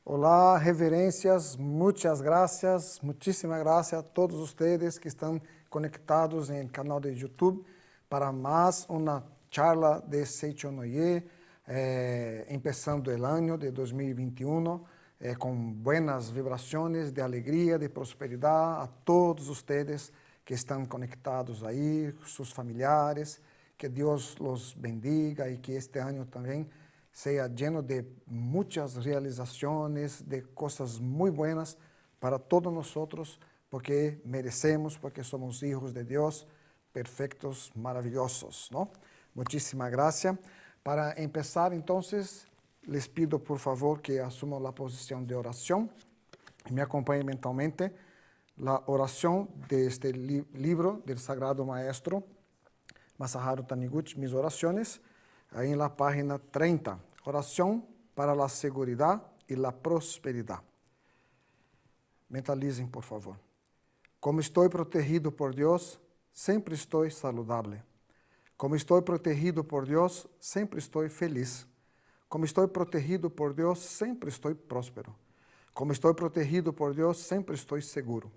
Olá, reverências, muitas gracias, muchísimas gracias a todos ustedes que están conectados en el canal de YouTube para más una charla de Seicho Noye, empezando el año de 2021 con buenas vibraciones de alegría, de prosperidad a todos ustedes que están conectados ahí, sus familiares, que Dios los bendiga y que este año también sea lleno de muchas realizaciones, de cosas muy buenas para todos nosotros, porque merecemos, porque somos hijos de Dios, perfectos, maravillosos, ¿no? Muchísimas gracias. Para empezar, entonces, les pido por favor que asuman la posición de oración y me acompañen mentalmente la oración de este libro del Sagrado Maestro, Masaharu Taniguchi, Mis Oraciones, ahí en la página 30, oración para la seguridad y la prosperidad. Mentalicen, por favor. Como estoy protegido por Dios, siempre estoy saludable. Como estoy protegido por Dios, siempre estoy feliz. Como estoy protegido por Dios, siempre estoy próspero. Como estoy protegido por Dios, siempre estoy seguro.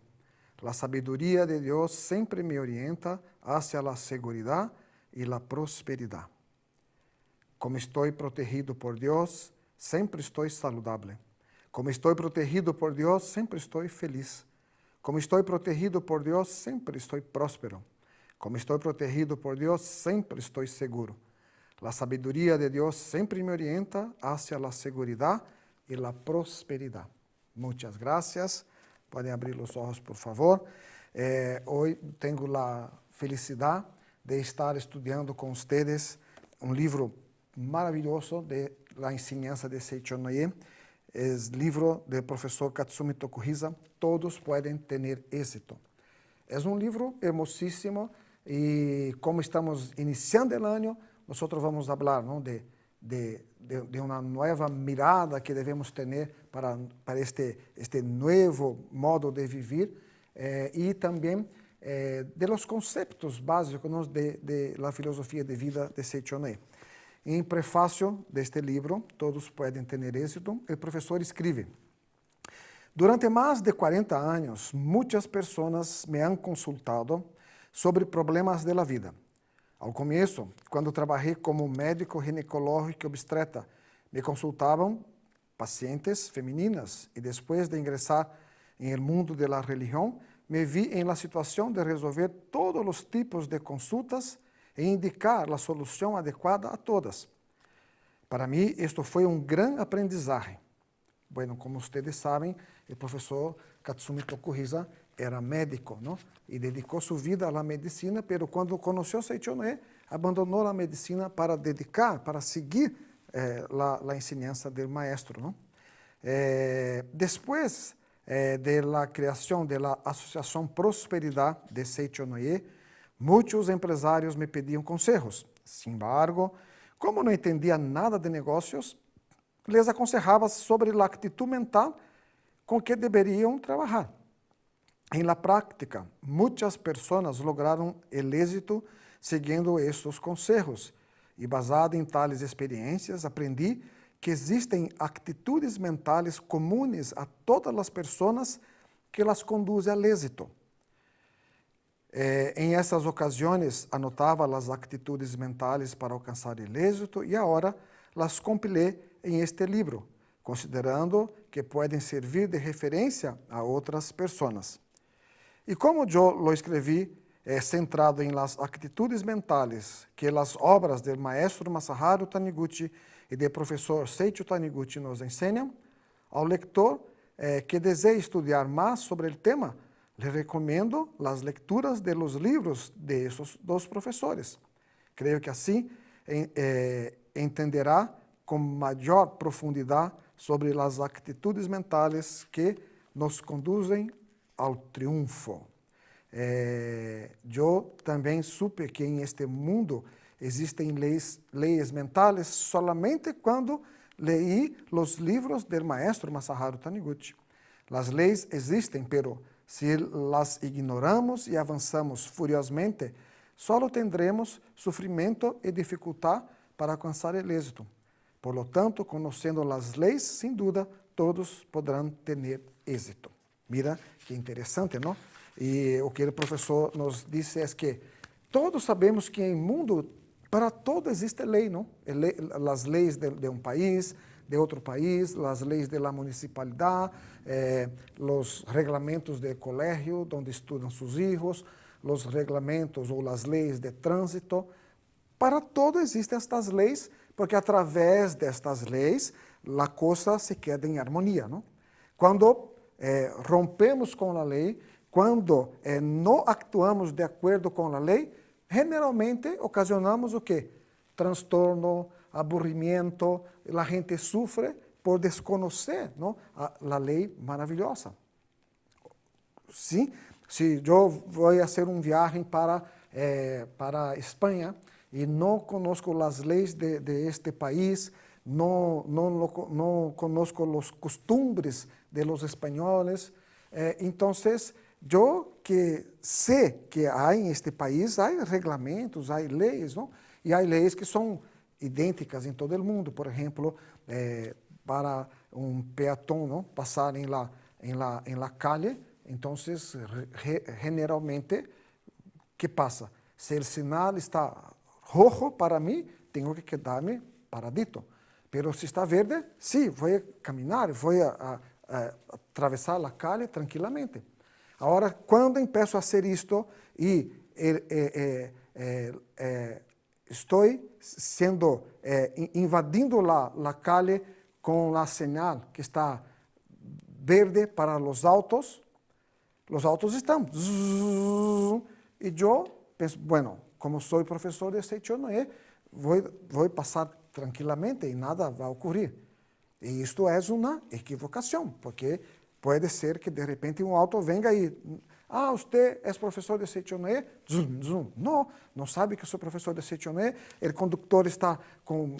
La sabiduría de Dios siempre me orienta hacia la seguridad y la prosperidad. Como estoy protegido por Dios, siempre estoy saludable. Como estoy protegido por Dios, siempre estoy feliz. Como estoy protegido por Dios, siempre estoy próspero. Como estoy protegido por Dios, siempre estoy seguro. La sabiduría de Dios siempre me orienta hacia la seguridad y la prosperidad. Muchas gracias. Pueden abrir los ojos, por favor. Hoy tengo la felicidad de estar estudiando con ustedes un libro maravilloso de la enseñanza de Seicho Noye. Es libro del profesor Katsumi Tokuhisa, Todos Pueden Tener Éxito. Es un libro hermosísimo y como estamos iniciando el año, nosotros vamos a hablar, ¿no?, de una nueva mirada que debemos tener para este nuevo modo de vivir y también de los conceptos básicos, ¿no?, de la filosofía de vida de Seicho Noye. En prefácio deste livro, Todos Pueden Tener Éxito, el profesor escribe: durante más de 40 años, muchas personas me han consultado sobre problemas de la vida. Ao começo, quando trabalhei como médico ginecológico e obstetra, me consultavam pacientes femininas e depois de ingressar em el mundo de la religião, me vi em la situação de resolver todos os tipos de consultas e indicar a solução adequada a todas. Para mim, isto foi um grande aprendizagem. Bueno, como ustedes sabem, o professor Katsumi Tokuhisa era médico, ¿no? Y dedicó su vida a la medicina, pero cuando conoció Seicho Noye, abandonó la medicina para seguir la enseñanza del maestro, ¿no? Después de la creación de la Asociación Prosperidad de Seicho Noye, muchos empresarios me pedían consejos. Sin embargo, como no entendía nada de negocios, les aconsejaba sobre la actitud mental con que deberían trabajar. En la práctica, muchas personas lograron el éxito siguiendo estos consejos y basado en tales experiencias aprendí que existen actitudes mentales comunes a todas las personas que las conducen al éxito. En essas ocasiões, anotava as atitudes mentais para alcançar o êxito e agora las compilei em este livro, considerando que podem servir de referência a outras pessoas. E como eu lo escrevi centrado em las atitudes mentais que as obras do maestro Masaharu Taniguchi e do professor Seicho Taniguchi nos ensinam, ao leitor que deseja estudar mais sobre o tema, le recomendo as lecturas de los livros de esos dos professores. Creio que assim entenderá com maior profundidade sobre as atitudes mentais que nos conduzem ao triunfo. Eu também supe que em este mundo existem leis mentais solamente quando leí os livros do maestro Masaharu Taniguchi. As leis existem, pero se las ignoramos e avançamos furiosamente, solo tendremos sofrimento e dificuldade para alcançar o êxito. Por lo tanto, conhecendo as leis, sem dúvida, todos poderão ter êxito. Mira que interessante, não? E o que o professor nos disse é que todos sabemos que no mundo, para todo existe lei, não? As leis de um país, de outro país, as leis da municipalidade, os regulamentos de colégio, onde estudam seus filhos, os regulamentos ou as leis de trânsito. Para todo existem estas leis, porque através destas leis, a coisa se queda em harmonia, não? Quando rompemos com a lei, quando não actuamos de acordo com a lei, generalmente ocasionamos o quê? Transtorno, aburrimiento, a gente sofre por desconhecer, não? A lei maravilhosa. Sim, se eu vou fazer viagem para Espanha e não conosco as leis de este país, não conosco os costumes de los espanhóis, então eu que sei que há em este país, há regulamentos, há leis, não? E há leis que são idênticas em todo o mundo. Por exemplo, para um peatão não passar em la calle, então, generalmente, que passa? Se o sinal está rojo para mim, tenho que quedar-me paradito. Pero se está verde, sim, vou caminhar, vou atravessar a calle tranquilamente. Agora, quando empiezo a fazer isto e estou sendo invadindo a calle com a señal que está verde para os autos estão e eu penso, bueno, como sou professor de Seichonoye, vou passar tranquilamente e nada vai ocorrer. E isto é uma equivocação, porque pode ser que de repente um auto venga e você é professor de Seichonoye? Não sabe que sou professor de Seichonoye. O condutor está com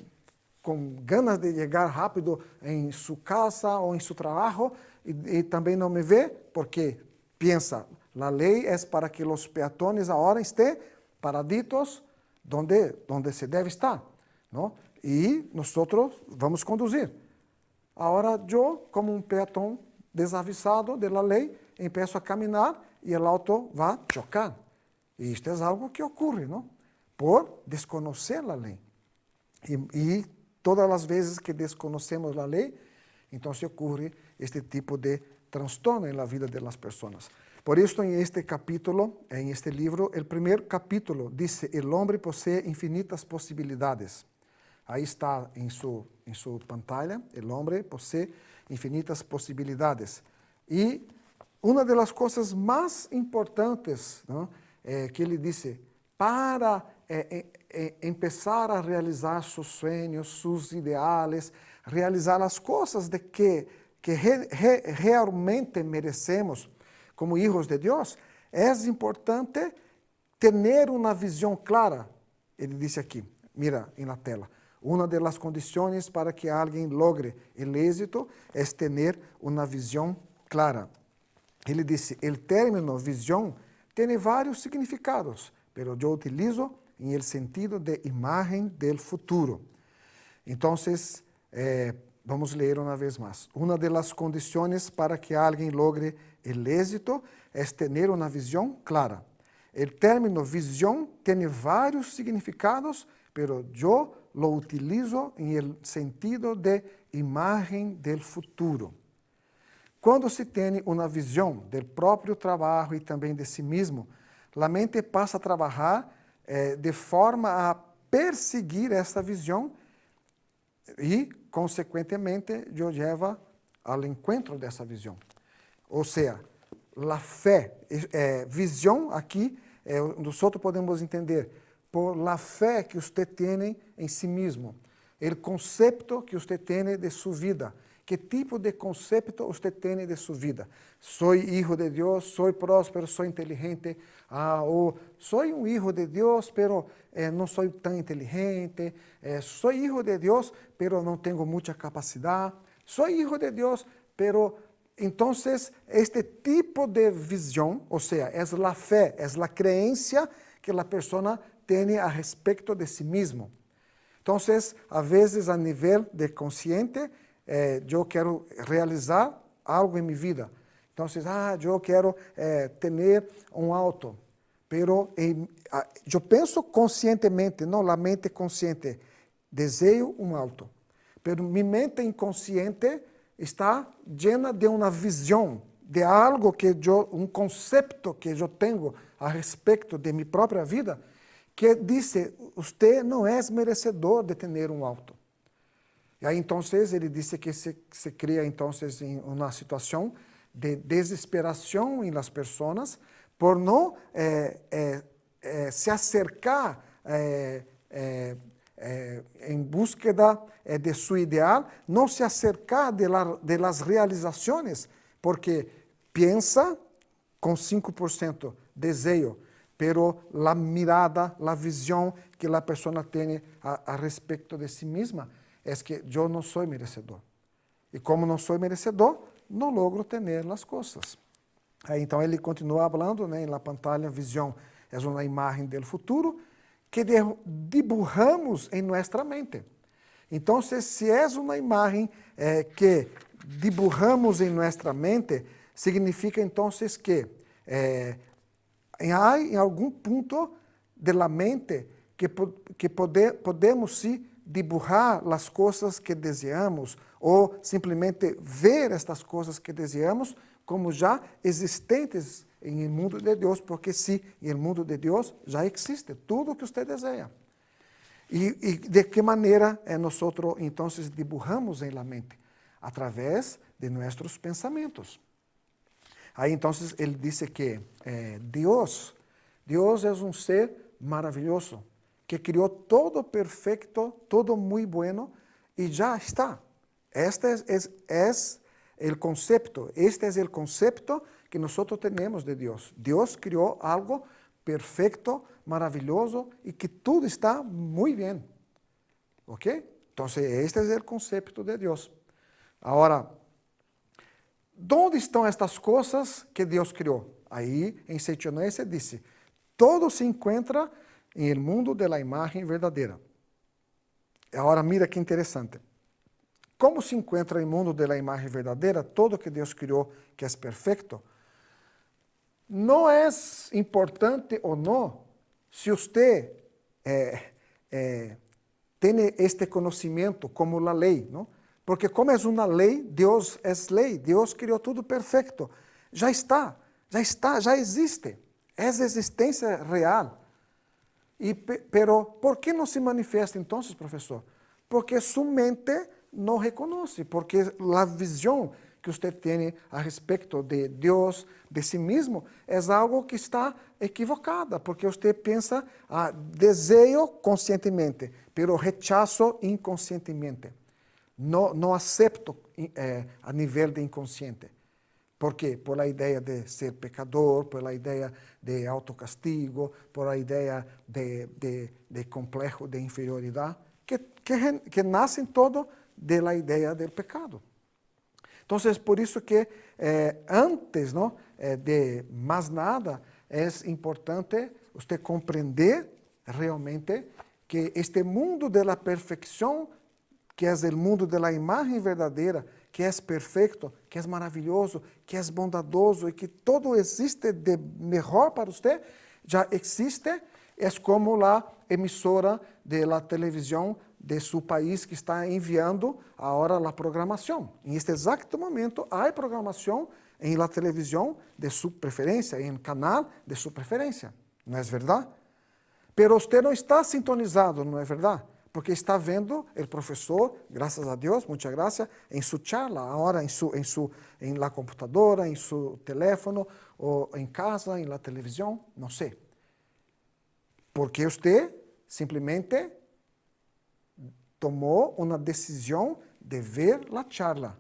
ganas de chegar rápido em sua casa ou em seu trabalho e também não me vê, porque pensa, a lei é para que os peatones agora estejam paraditos donde se deve estar, não? E nós vamos conduzir. Agora eu, como um peatão desavisado da lei, empiezo a caminhar e o auto vai chocar. E isto é algo que ocorre, não? Por desconhecer a lei. E todas as vezes que desconhecemos a lei, então se ocorre este tipo de transtorno na vida das pessoas. Por isso, em este capítulo, em este livro, o primeiro capítulo diz: "El hombre posee infinitas possibilidades". Aí está em sua pantalla, "El hombre posee infinitas possibilidades". E uma das coisas mais importantes, não, que ele disse, para começar a realizar seus sonhos, seus ideais, realizar as coisas de que realmente merecemos como hijos de Deus, é importante ter uma visão clara. Ele disse aqui, mira na tela, uma das condições para que alguém logre o êxito é ter uma visão clara. Ele disse, o término visão tem vários significados, mas eu utilizo em el sentido de imagem del futuro. Então, vamos ler uma vez mais. Uma das condições para que alguém logre o êxito é ter uma visão clara. O término visão tem vários significados, mas eu lo utilizo em el sentido de imagem del futuro. Quando se tem uma visão do próprio trabalho e também de si mesmo, a mente passa a trabalhar de forma a perseguir essa visão e, consequentemente, eu leva ao encontro dessa visão. Ou seja, a fé, visão aqui, nós podemos entender por la fé que você tem em si mesmo, o conceito que você tem de sua vida. Que tipo de conceito você tem de sua vida? Sou hijo de Deus, sou próspero, sou inteligente, ou sou um hijo de Deus, pero não sou tão inteligente, sou hijo de Deus, pero não tenho muita capacidade, sou hijo de Deus, pero então este tipo de visão, ou seja, é a fé, é a crença que a pessoa tem a respeito de si mesmo. Então, a vezes, a nível de consciente, eu quero realizar algo em minha vida. Então, eu quero ter um auto. Pero eu penso conscientemente, não a mente consciente, desejo um auto. Pero minha mente inconsciente está llena de uma visão, de algo um conceito que eu tenho a respeito de minha própria vida, que diz, você não é merecedor de ter um auto. E aí, então, ele disse que se cria, então, uma situação de desesperação em las pessoas por não se acercar em búsqueda de seu ideal, não se acercar de las realizações, porque pensa com 5% desejo, pero la mirada, la visão que a pessoa tem a respeito de si mesma é que eu não sou merecedor. E como não sou merecedor, não logro ter as coisas. Aí, então, ele continua falando, né, na pantalla, visão é uma imagem do futuro que dibujamos em nossa mente. Então, se é uma imagem que dibujamos em nossa mente, significa, então, que há em algum ponto da mente que podemos sim dibujar as coisas que desejamos ou simplesmente ver estas coisas que desejamos como já existentes em mundo de Deus, porque sim, em mundo de Deus já existe tudo o que você deseja. E de que maneira nós, então, dibujamos em la mente? Através de nossos pensamentos. Aí, então, ele disse que Deus é um ser maravilhoso, que criou todo perfeito, todo muito bueno, e já está. Este é o conceito que nós temos de Deus. Deus criou algo perfeito, maravilhoso e que tudo está muito bem. ¿Ok? Então, este é o conceito de Deus. Agora, onde estão estas coisas que Deus criou? Aí, em 7:9 disse, todo se encontra em el mundo de la imagen verdadeira. Agora, mira que interessante. Como se encontra no mundo de la imagen verdadeira, todo que Deus criou, que é perfeito, não é importante ou não se você tem este conhecimento como a lei, não? Porque como é uma lei, Deus é lei, Deus criou tudo perfeito. Já existe. É existência real. Pero, ¿por que não se manifesta então, professor? Porque sua mente não reconhece, porque a visão que você tem a respeito de Deus, de si mesmo, é algo que está equivocada, porque você pensa, desejo conscientemente, pero rechazo inconscientemente. Não acepto a nível de inconsciente. ¿Por quê? Por a ideia de ser pecador, por a ideia de autocastigo, por a ideia de complexo de inferioridade, que nascem todo da ideia do pecado. Então, por isso que antes de mais nada, é importante você compreender realmente que este mundo da perfeição, que é o mundo da imagem verdadeira, que é perfeito, que é maravilhoso, que é bondadoso e que todo existe de melhor para você, já existe, é como a emissora de la televisão de seu país que está enviando agora a programação. Em este exato momento, há programação em la televisão de sua preferência, em canal de sua preferência. Não é verdade? Pero você não está sintonizado, não é verdade? Porque está vendo o professor, graças a Deus, muitas graças, em sua charla, agora em la computadora, em seu telefone, ou em casa, em la televisão, não sei. Porque você simplesmente tomou uma decisão de ver a charla.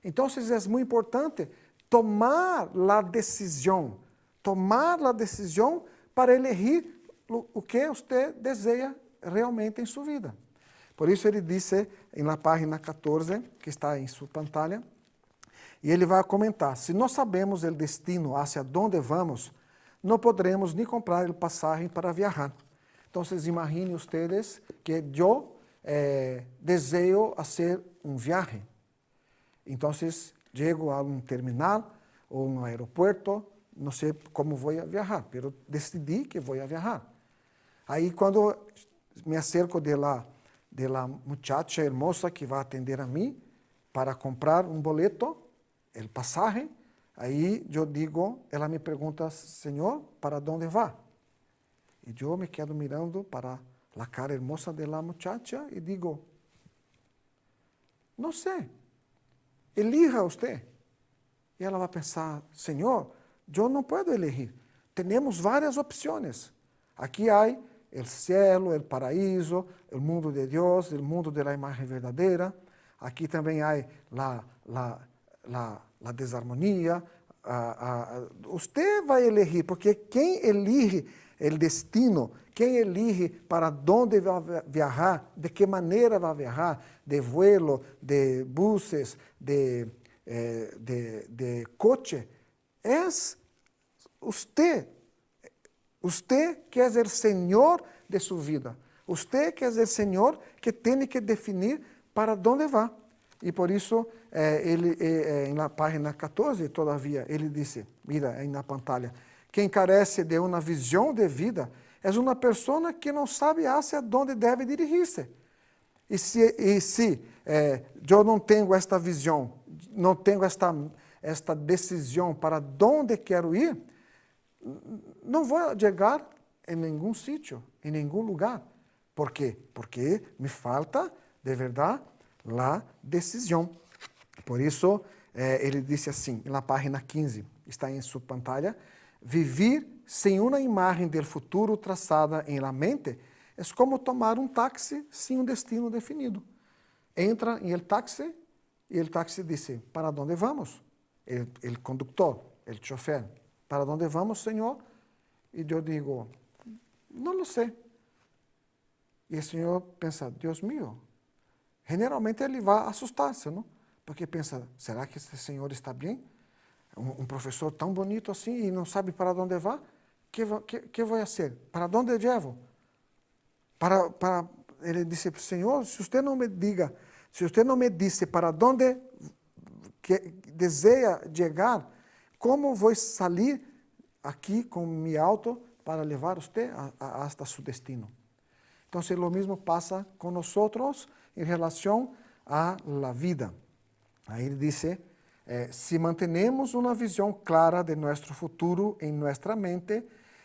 Então, é muito importante tomar a decisão para elegir o que você deseja realmente em sua vida. Por isso ele disse na página 14, que está em sua pantalla, e ele vai comentar, se nós sabemos o destino hacia onde vamos, não poderemos nem comprar o passagem para viajar. Então, imaginem vocês que eu desejo fazer um viagem, Então, chego a um terminal ou um aeroporto, não sei como vou viajar, mas decidi que vou viajar. Aí, quando me acerco de la muchacha hermosa que vai atender a mim para comprar um boleto, o pasaje, aí eu digo, ela me pergunta, Senhor, ¿para dónde va? E eu me quedo mirando para a cara hermosa de la muchacha e digo, não sei, elija você. E ela vai pensar, Senhor, eu não posso elegir. Temos várias opções. Aqui há o cielo, o paraíso, o mundo de Deus, o mundo da imagem verdadeira. Aqui também há a desarmonia. Você vai elegir, porque quem elige o destino, quem elige para onde vai viajar, de que maneira vai viajar, de vuelo, de buses, de coche, é você. Você que é o Senhor de sua vida. Você que é o Senhor que tem que definir para onde vai. E por isso, na página 14, todavia, ele disse, mira aí na pantalla, quem carece de uma visão de vida é uma pessoa que não sabe hacia onde deve dirigir-se. E se eu não tenho esta visão, não tenho esta decisão para onde quero ir, não vou chegar em nenhum sítio, em nenhum lugar. Por quê? Porque me falta, de verdade, a decisão. Por isso, ele disse assim, na página 15, está em sua pantalla, vivir sem uma imagem do futuro traçada em la mente é como tomar um táxi sem um destino definido. Entra em el táxi e o táxi diz, para onde vamos? O condutor, o chofer, para onde vamos, senhor? E eu digo, não lo sei. E o senhor pensa, Deus mío, generalmente ele vai assustar-se, não? Porque pensa, será que esse senhor está bem? Um professor tão bonito assim e não sabe para onde vai? Que vou fazer? Para onde levo? Ele disse, Senhor, se você não me diga, se você não me disse para onde deseja chegar, como vou sair aqui com meu auto para levar você hasta seu destino? Então, o mesmo passa com nós em relação à vida. Aí ele disse, se mantenemos uma visão clara de nosso futuro em nossa mente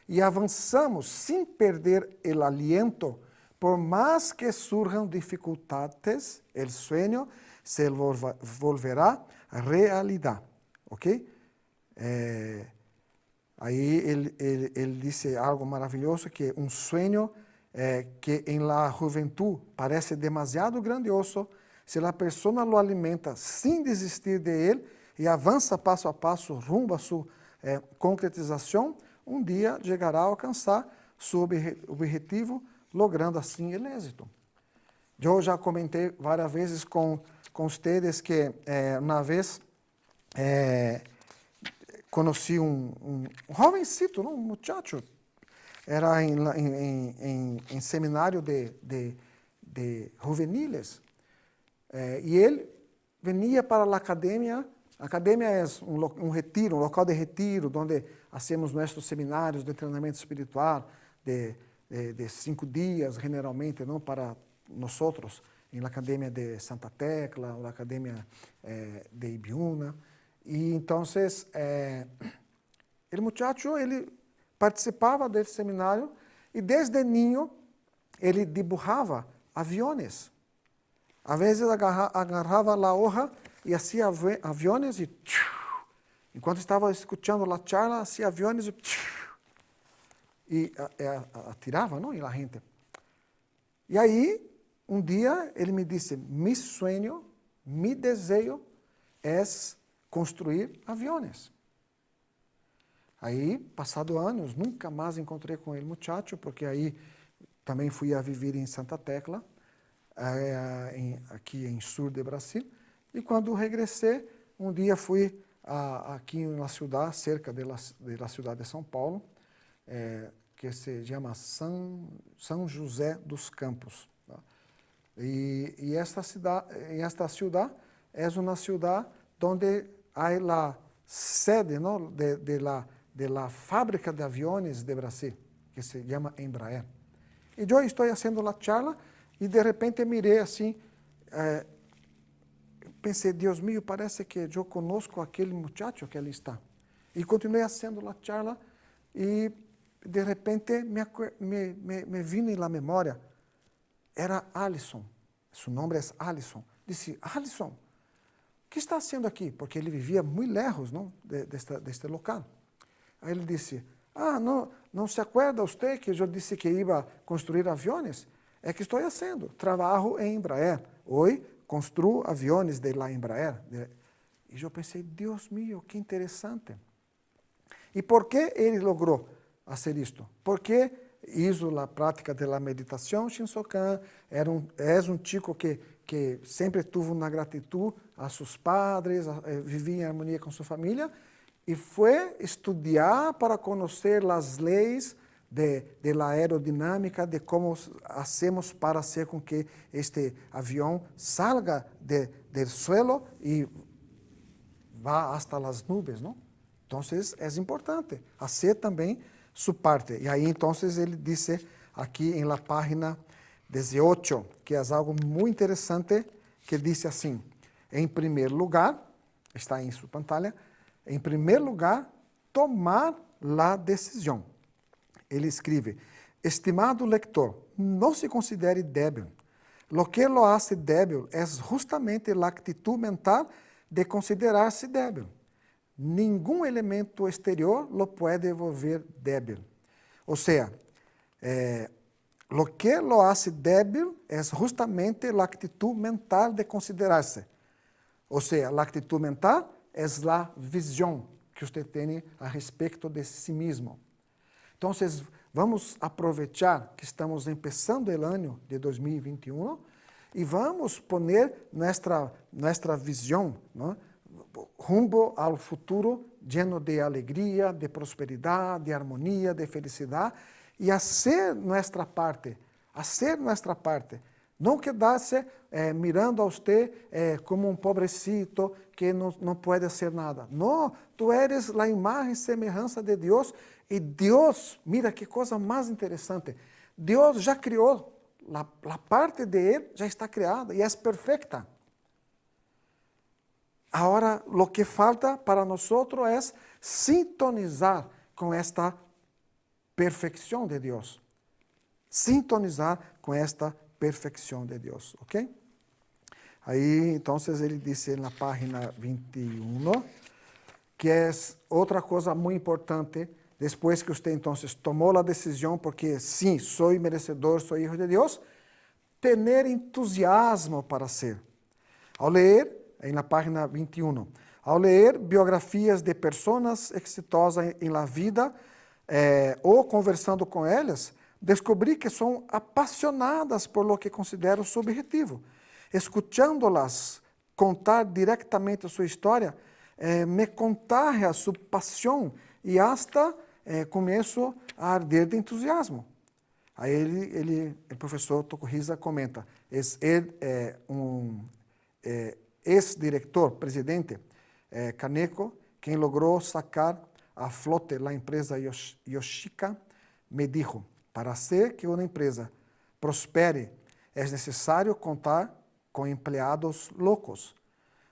e avançamos sem perder o aliento, por mais que surjam dificuldades, o sonho se volverá realidade. Ok? Aí ele disse algo maravilhoso, que um sonho que em la juventude parece demasiado grandioso, se a pessoa lo alimenta sem desistir de ele e avança passo a passo rumo a sua concretização, um dia chegará a alcançar seu objetivo, logrando assim o êxito. Eu já comentei várias vezes com vocês que uma vez conheci um jovencito, um muchacho, era em seminário de juveniles, e ele venia para a academia. A academia é um retiro, um local de retiro, onde hacemos nossos seminários de treinamento espiritual de 5 dias, generalmente, não para nós, na academia de Santa Tecla, ou na academia de Ibiúna. E então, o muchacho, ele participava desse seminário e desde niño ele dibujava aviões. Às vezes agarrava a hoja e fazia aviões e enquanto estava escutando a charla, fazia aviões e atirava, não? E a gente. E aí, um dia ele me disse, mi sueño, mi desejo é construir aviões. Aí, passado anos, nunca mais encontrei com ele, muchacho, porque aí também fui a viver em Santa Tecla, aqui em sul de Brasil, e quando regressei, um dia fui aqui na cidade, cerca da cidade de São Paulo, que se chama São José dos Campos. Tá? E esta cidade é uma cidade onde há a sede, ¿no?, de la fábrica de aviones de Brasil, que se chama Embraer. E eu estou fazendo a charla e de repente mirei assim, pensei, Deus mío, parece que eu conosco aquele muchacho que ali está. E continuei fazendo a charla e de repente me vino na memória, era Alisson, seu nome é Alisson. Disse, Alisson, o que está fazendo aqui? Porque ele vivia muito lejos, não, deste local. Aí ele disse, não se acuerda você que eu disse que ia construir aviões? É que estou fazendo, trabalho em Embraer. Hoje, construo aviões de la Embraer. E eu pensei, Deus mío, que interessante. E por que ele logrou fazer isto? Porque hizo a prática da meditação Shinsokan, é um chico que sempre teve uma gratidão a seus padres, vivia em harmonia com sua família, e foi estudar para conhecer as leis de la aerodinâmica, de como hacemos para hacer com que este avião salga do suelo e vá hasta as nuvens, não? Então, é importante fazer também sua parte. E aí, então, ele disse aqui em la página 18, que é algo muito interessante, que diz assim, em primeiro lugar, está em sua pantalla, em primeiro lugar, tomar a decisão. Ele escreve, estimado leitor, não se considere débil. Lo que lo hace débil é justamente a actitud mental de considerar-se débil. Nenhum elemento exterior lo puede volver débil. Ou seja, lo que lo hace débil é justamente a actitud mental de considerar-se. Ou seja, a actitud mental é a visão que você tem a respeito de si mesmo. Então, vamos aproveitar que estamos começando o ano de 2021 e vamos poner nossa visão, ¿no?, rumbo ao futuro lleno de alegria, de prosperidade, de harmonia, de felicidade, e fazer nossa parte, não quedar-se mirando a você como um pobrecito que não pode fazer nada. Não, tu eres a imagem e semelhança de Deus, e Deus, mira que coisa mais interessante, Deus já criou, a parte de Ele já está criada e é perfeita. Agora, o que falta para nós é sintonizar com esta perfeição de Deus. Sintonizar com esta perfeição de Deus, ok? Aí, então, ele disse na página 21, que é outra coisa muito importante, depois que você, então, tomou a decisão, porque, sim, sou merecedor, sou filho de Deus, ter entusiasmo para ser. Ao ler, na página 21. Ao ler biografias de pessoas exitosas em la vida ou conversando com elas, descobri que são apaixonadas por lo que considero seu objetivo. Escuchando-las contar diretamente sua história, me contagia sua paixão e hasta começo a arder de entusiasmo. Aí o professor Tokuhisa comenta, ex-diretor, presidente, Kaneko, quem logrou sacar a flote a empresa Yoshika, me dijo, para hacer que uma empresa prospere, é necessário contar com empregados loucos.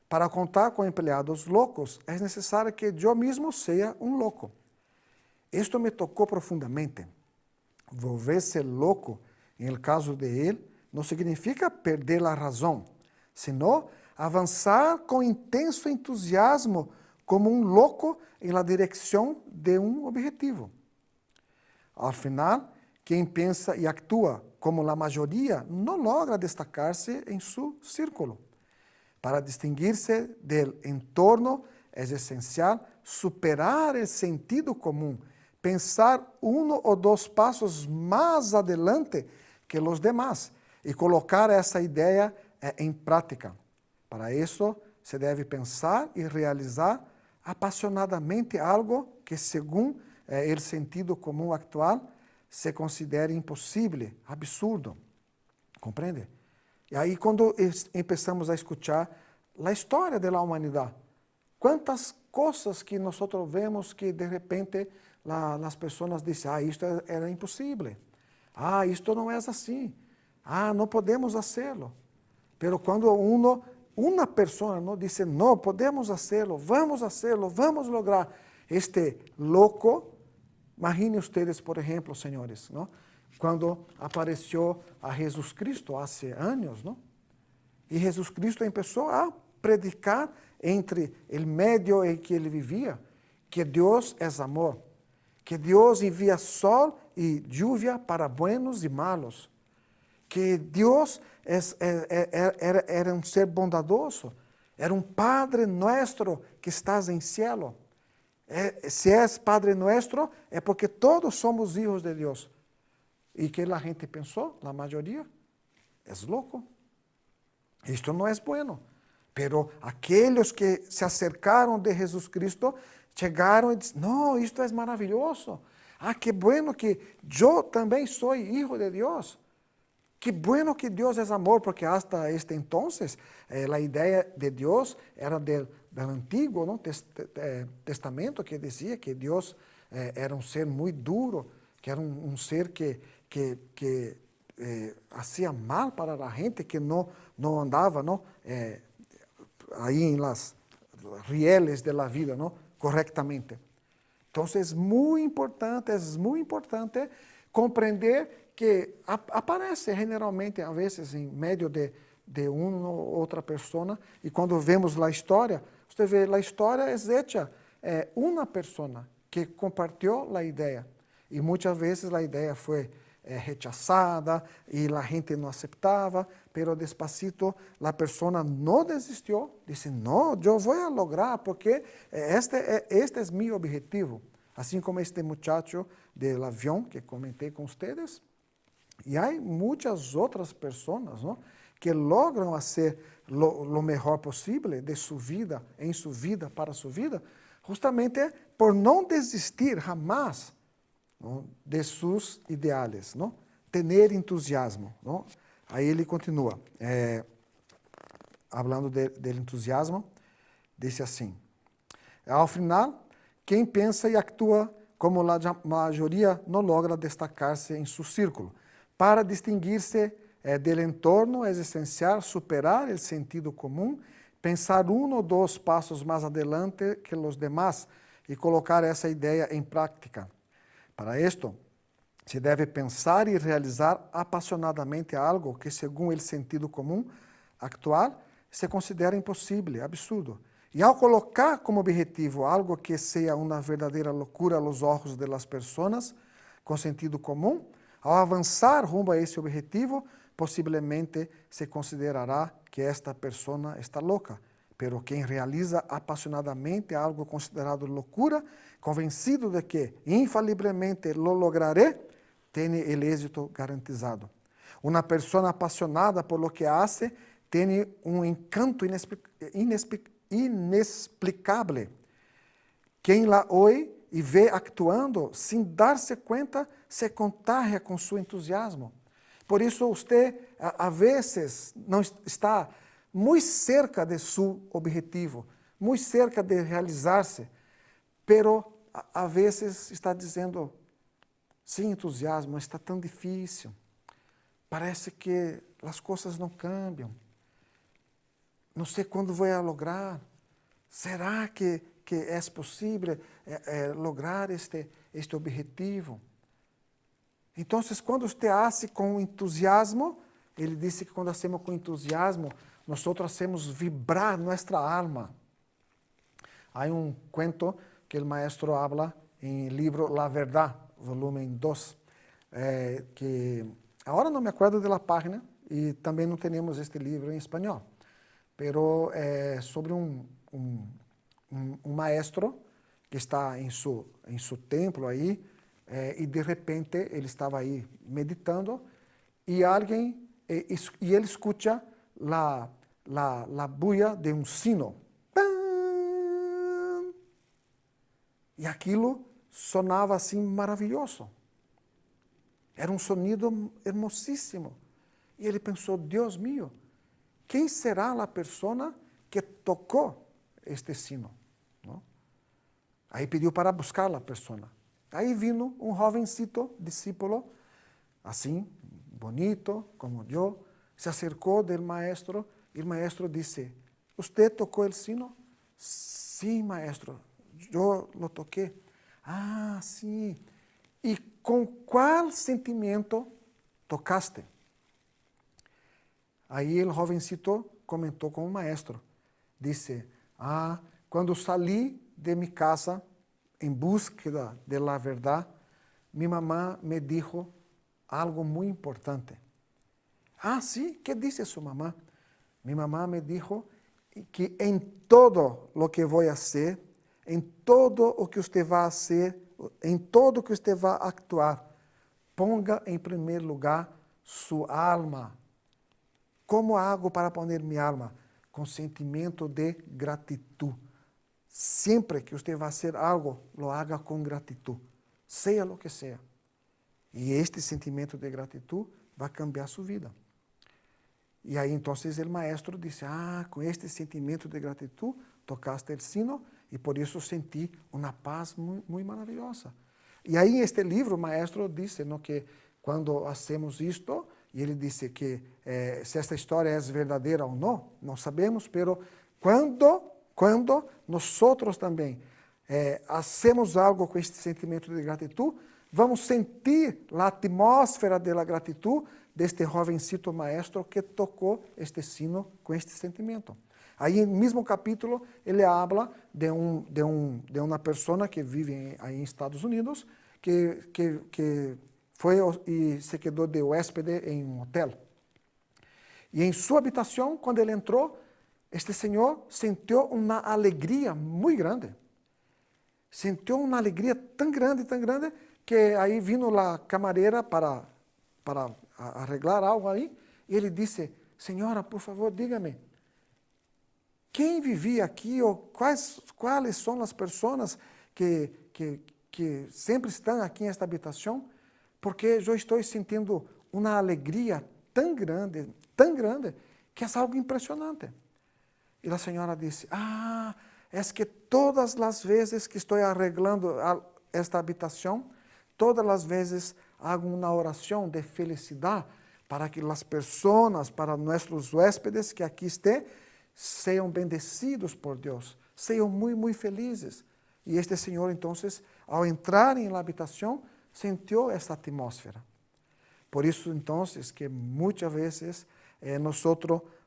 Para contar com empregados loucos, é necessário que eu mesmo seja um louco. Isto me tocou profundamente. Volver-se louco, em el caso de ele, não significa perder a razão, senão avançar com intenso entusiasmo como um louco em la direção de um objetivo. Ao final, quem pensa e atua como a maioria não logra destacar-se em seu círculo. Para distinguir-se do entorno, é essencial superar o sentido comum, pensar um ou dois passos mais adelante que os demais e colocar essa ideia em prática. Para isso, se deve pensar e realizar apaixonadamente algo que, segundo o sentido comum atual, se considere impossível, absurdo. Compreende? E aí, quando começamos a escutar a história da humanidade. Quantas coisas que nós vemos que de repente as pessoas dizem, isto era impossível, isto não é assim, não podemos fazê-lo. Pero quando uma pessoa não diz, não, podemos fazê-lo, vamos lograr este louco. Imaginem vocês, por exemplo, senhores, não? Quando apareceu a Jesus Cristo há anos, não? E Jesus Cristo começou a predicar entre o meio em que ele vivia, que Deus é amor, que Deus envia sol e lluvia para buenos e malos, que Deus era um ser bondadoso, era um Padre nuestro que estás em cielo. Se és Padre nuestro, é porque todos somos hijos de Deus. E que a gente pensou, a maioria, é louco. Isto não é bueno. Pero aqueles que se acercaram de Jesus Cristo, chegaram e disseram, não, isto é maravilhoso. Que bueno que eu também sou hijo de Deus. Que bueno que Deus é amor, porque hasta este entonces a ideia de Deus era do Antigo, ¿no? Testamento, que dizia que Deus era um ser muito duro, que era um ser que fazia mal para a gente, que não andava, ¿no? Aí em las rieles de la vida, ¿no? Correctamente. Então é muito importante compreender que aparece generalmente, às vezes, em meio de uma ou outra pessoa, e quando vemos a história, você vê, a história é hecha uma pessoa que compartilhou a ideia, e muitas vezes a ideia foi rechazada, e a gente não aceitava, pero despacito a pessoa não desistiu, disse, não, eu vou lograr, porque este é meu objetivo, assim como este muchacho do avião que comentei com vocês. E há muitas outras pessoas, não, que logram fazer o melhor possível de sua vida, em sua vida, para sua vida, justamente por não desistir jamais, não, de seus ideais, não? Ter entusiasmo. Não? Aí ele continua, falando do entusiasmo, disse assim, ao final, quem pensa e atua como a maioria não logra destacar-se em seu círculo. Para distinguir-se do entorno, é essencial superar o sentido comum, pensar um ou dois passos mais adelante que os demás e colocar essa ideia em prática. Para isto, se deve pensar e realizar apaixonadamente algo que, segundo o sentido comum actual, se considera impossível, absurdo. E ao colocar como objetivo algo que seja uma verdadeira loucura aos olhos das pessoas com sentido comum, ao avançar rumo a esse objetivo, possivelmente se considerará que esta pessoa está louca. Pero quem realiza apaixonadamente algo considerado loucura, convencido de que infalivelmente lo lograré, tem o êxito garantizado. Uma pessoa apaixonada por lo que hace tem encanto inexplicável. Quem la ouve e vê actuando, sem dar-se conta, se contagia com seu entusiasmo. Por isso, você, a vezes, não está muito cerca de seu objetivo, muito cerca de realizar-se, pero, a vezes, está dizendo, sem entusiasmo, está tão difícil, parece que as coisas não cambiam, não sei quando vou lograr, será que é possível lograr este objetivo? Então, quando você hace com entusiasmo, ele disse que quando hacemos com entusiasmo, nós hacemos vibrar nossa alma. Há cuento que o maestro habla em livro La Verdad, volume 2, que agora não me acordo da página e também não temos este livro em espanhol, pero é sobre um maestro que está em seu templo aí, e de repente ele estava aí meditando e ele escuta a bulla de um sino. E aquilo sonava assim maravilhoso. Era um sonido hermosíssimo. E ele pensou, Deus mío, quem será a pessoa que tocou este sino, ¿no? Aí pediu para buscar a pessoa. Aí vino um jovencito discípulo, assim, bonito, como eu, se acercou do maestro e o maestro disse, ¿usted tocou o sino? Sim, maestro, eu lo toquei. Ah, sim. E com qual sentimento tocaste? Aí o jovencito comentou com o maestro. Disse, quando saí de minha casa em búsqueda de la verdade, minha mamã me dijo algo muito importante. Sim, que disse sua mamã? Minha mamã me dijo que em todo o que vou fazer, em todo o que você vai fazer, em todo o que você vai actuar, ponga em primeiro lugar sua alma. Como hago para poner minha alma? Com sentimento de gratidão. Sempre que você vai fazer algo, lo haga com gratidão, seja o que seja. E este sentimento de gratidão vai cambiar sua vida. E aí, então, o maestro disse, com este sentimento de gratidão, tocaste o sino e por isso senti uma paz muito, muito maravilhosa. E aí, este livro, o maestro disse, ¿no?, que quando hacemos isto, e ele disse que se esta história é verdadeira ou não sabemos, pero quando nós também hacemos algo com este sentimento de gratidão, vamos sentir a atmosfera da gratidão deste jovencito maestro que tocou este sino com este sentimento. Aí, no mesmo capítulo, ele habla de uma pessoa que vive aí em Estados Unidos, que foi e se quedou de hóspede em um hotel. E em sua habitação, quando ele entrou, este senhor sentiu uma alegria muito grande. Sentiu uma alegria tão grande, que aí vino a camareira para arreglar algo aí, e ele disse, senhora, por favor, diga-me, quem vivia aqui, ou quais são as pessoas que sempre estão aqui nesta habitação? Porque eu estou sentindo uma alegria tão grande, que é algo impressionante. E a senhora disse, é que todas as vezes que estou arreglando esta habitação, todas as vezes hago uma oração de felicidade para que as pessoas, para nossos huéspedes que aqui estejam, sejam bendecidos por Deus, sejam muito, muito felizes. E este senhor, então, ao entrar na habitação, sentiu essa atmosfera. Por isso, então, que muitas vezes nós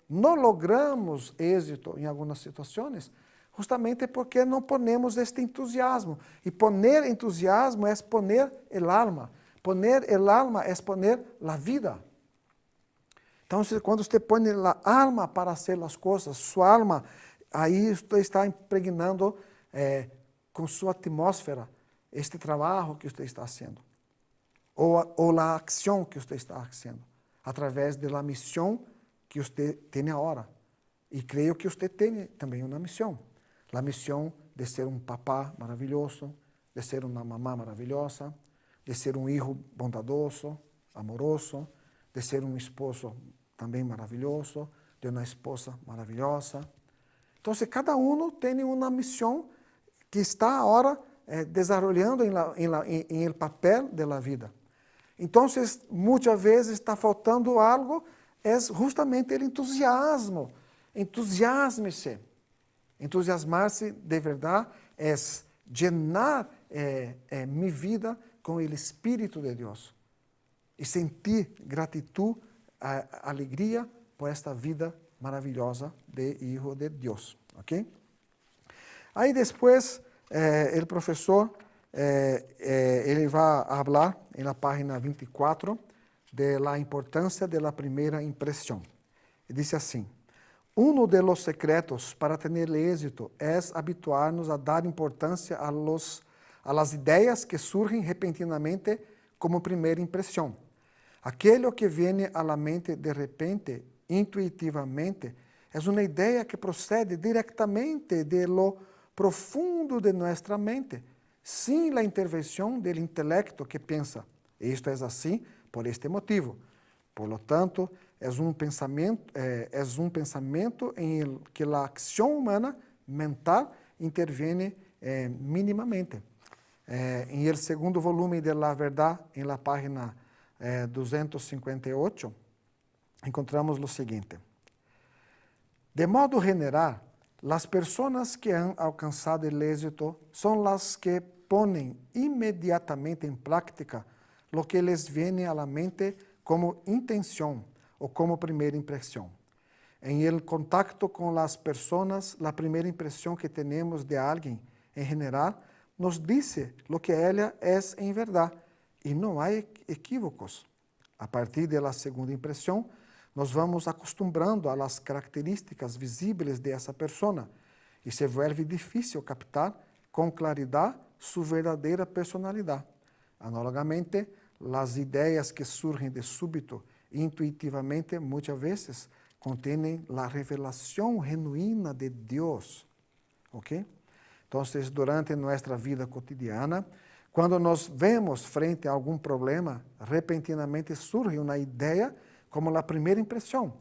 não logramos êxito em algumas situações, justamente porque não ponemos este entusiasmo. E poner entusiasmo é poner el alma. Poner el alma é poner a vida. Então, quando você põe a alma para fazer as coisas, sua alma, aí você está impregnando com sua atmosfera este trabalho que você está fazendo. Ou a ação que você está fazendo, através da missão que você tem agora. E creio que você tem também uma missão. A missão de ser um papá maravilhoso, de ser uma mamã maravilhosa, de ser um filho bondadoso, amoroso, de ser um esposo também maravilhoso, de uma esposa maravilhosa. Então, cada um tem uma missão que está agora desenvolvendo em el papel da vida. Então, muitas vezes está faltando algo, é justamente o entusiasmo. Entusiasme-se. Entusiasmar-se de verdade é llenar minha vida com o Espírito de Deus e sentir gratidão, alegria por esta vida maravilhosa de Hijo de Deus, ok? Aí depois, o professor, ele vai falar na página 24 de la importância de la primeira impressão. E diz assim, uno de los secretos para tener éxito es habituarnos a dar importância a las ideias que surgem repentinamente como primeira impressão. Aquilo que vem à la mente de repente, intuitivamente, é uma ideia que procede diretamente de lo profundo de nossa mente, sem a intervenção do intelecto que pensa. Isto é assim por este motivo. Por lo tanto, é um pensamento em el que a ação humana mental interviene minimamente. Em el segundo volume de La Verdad, em la página 258, encontramos o seguinte. De modo general, as pessoas que han alcançado o êxito são as que ponem imediatamente em prática lo que les viene a la mente como intenção ou como primeira impressão. Em el contacto com as pessoas, a primeira impressão que temos de alguém, em geral, nos dice lo que ela é em verdade, e não há equívocos. A partir da segunda impressão, nos vamos acostumbrando a las características visíveis de essa pessoa, e se vuelve difícil captar com claridade sua verdadeira personalidade. Análogamente, as ideias que surgem de súbito intuitivamente muitas vezes contêm a revelação genuína de Deus. ¿Ok? Então, durante nossa vida cotidiana, quando nos vemos frente a algum problema, repentinamente surge uma ideia como a primeira impressão.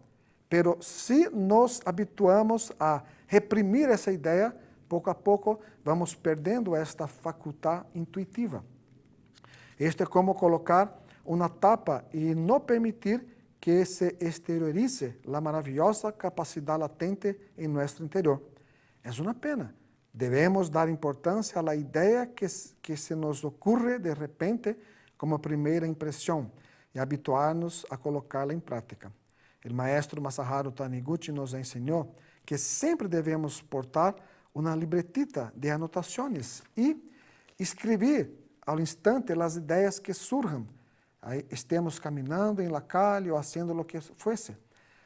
Pero se nos habituamos a reprimir essa ideia, pouco a pouco vamos perdendo esta faculdade intuitiva. Isto é como colocar uma tapa e não permitir que se exteriorize a maravilhosa capacidade latente em nosso interior. É uma pena. Devemos dar importância à ideia que se nos ocorre de repente como primeira impressão e habituar-nos a colocá-la em prática. O maestro Masaharu Taniguchi nos ensinou que sempre devemos portar uma libretita de anotações e escrever ao instante as ideias que surjam. Aí estemos caminhando em la calle ou fazendo o que fosse.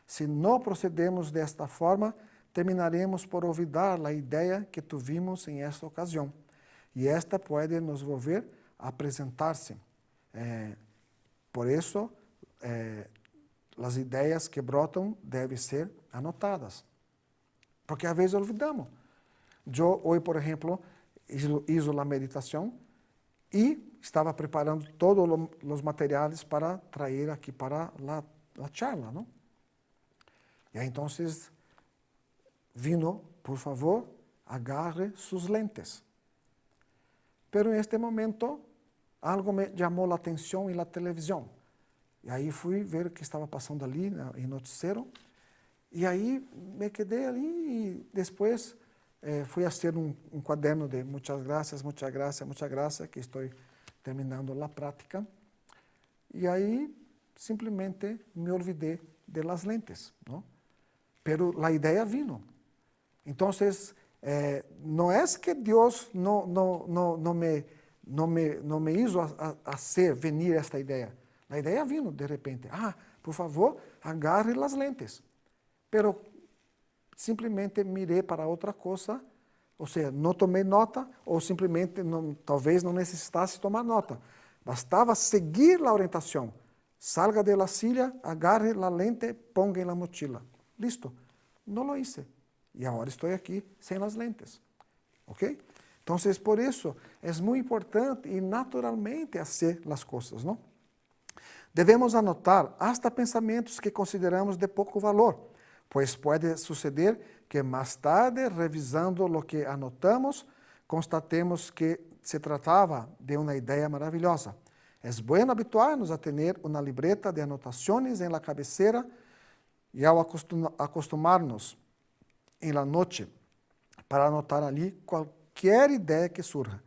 Se não procedemos desta forma, terminaremos por olvidar a ideia que tivemos em esta ocasião. E esta pode nos volver a apresentar-se. Por isso, as ideias que brotam devem ser anotadas. Porque às vezes olvidamos. Eu, hoje, por exemplo, fiz a meditação e estava preparando todos os materiais para trazer aqui para a charla, não? E aí, então, vino, por favor, agarre suas lentes. Pero em este momento, algo me chamou a atenção na televisão. E aí fui ver o que estava passando ali no noticiero. E aí me quedei ali e depois fui a fazer um caderno de muitas graças, que estou terminando a prática. E aí simplesmente me olvidei de las lentes, não? Pero a ideia vino. Então, não é que Deus não me hizo a ser, venir esta ideia. A ideia vino de repente. Por favor, agarre as lentes. Pero simplesmente mirei para outra coisa, ou seja, não tomei nota, ou simplesmente talvez não necessitasse tomar nota. Bastava seguir a orientação. Salga de la silla, agarre a lente, ponga na mochila. Listo. Não lo hice. E agora estou aqui sem as lentes. Ok? Então, por isso, é muito importante e naturalmente fazer as coisas, não? Devemos anotar hasta pensamentos que consideramos de pouco valor, pois pode suceder que mais tarde, revisando o que anotamos, constatemos que se tratava de uma ideia maravilhosa. É bueno habituar-nos a ter uma libreta de anotações em la cabeceira e ao acostumar-nos em la noite para anotar ali qualquer ideia que surja.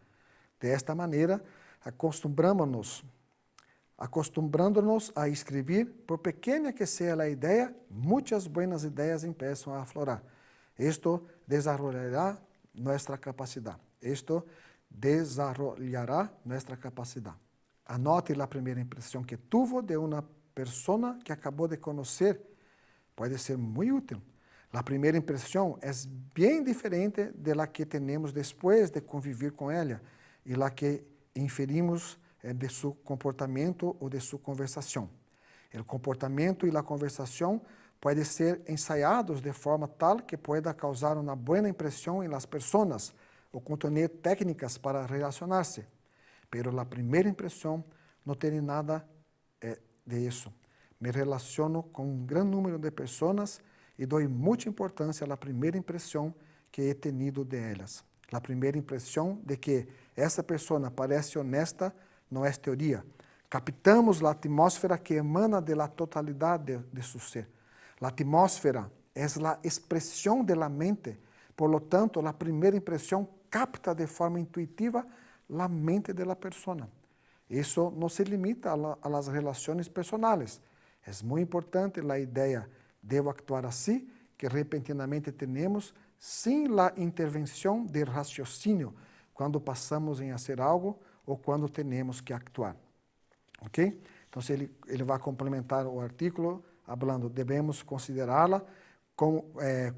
Desta maneira, acostumbrando-nos a escrever, por pequena que seja a ideia, muitas boas ideias começam a aflorar. Isto desarrollará nossa capacidade. Anote a primeira impressão que tuvo de uma pessoa que acabou de conhecer. Pode ser muito útil. A primeira impressão é bem diferente da que temos depois de conviver com ela e a que inferimos de seu comportamento ou de sua conversação. O comportamento e a conversação podem ser ensaiados de forma tal que pueda causar uma boa impressão em las pessoas ou conter técnicas para relacionar-se. Pero a primeira impressão não tem nada de isso. Me relaciono com um grande número de pessoas e dou muita importância à primeira impressão que he tenido de elas. A primeira impressão de que essa pessoa parece honesta não é teoria. Captamos a atmosfera que emana da totalidade de seu ser. A atmosfera é a expressão da mente, por lo tanto, a primeira impressão capta de forma intuitiva a mente da pessoa. Isso não se limita a las relações personais. É muito importante a ideia, devo actuar assim, que repentinamente temos, sem a intervenção de raciocínio, quando passamos em fazer algo ou quando temos que actuar. Ok? Então, ele vai complementar o artículo, falando, devemos considerá-la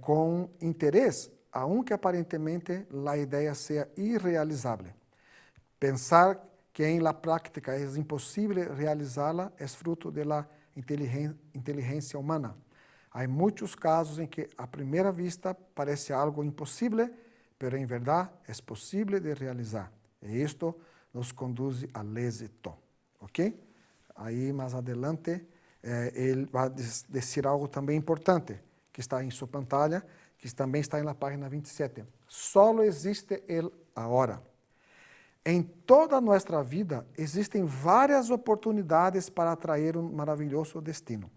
com interesse, aunque aparentemente a ideia seja irrealizável. Pensar que em la práctica é impossível realizá-la é fruto da inteligência humana. Há muitos casos em que, à primeira vista, parece algo impossível, mas, em verdade, é possível de realizar. E isto nos conduz ao êxito. Ok? Aí, mais adelante, ele vai dizer algo também importante, que está em sua pantalla, que também está na página 27. Solo existe el agora. Em toda a nossa vida, existem várias oportunidades para atrair um maravilhoso destino.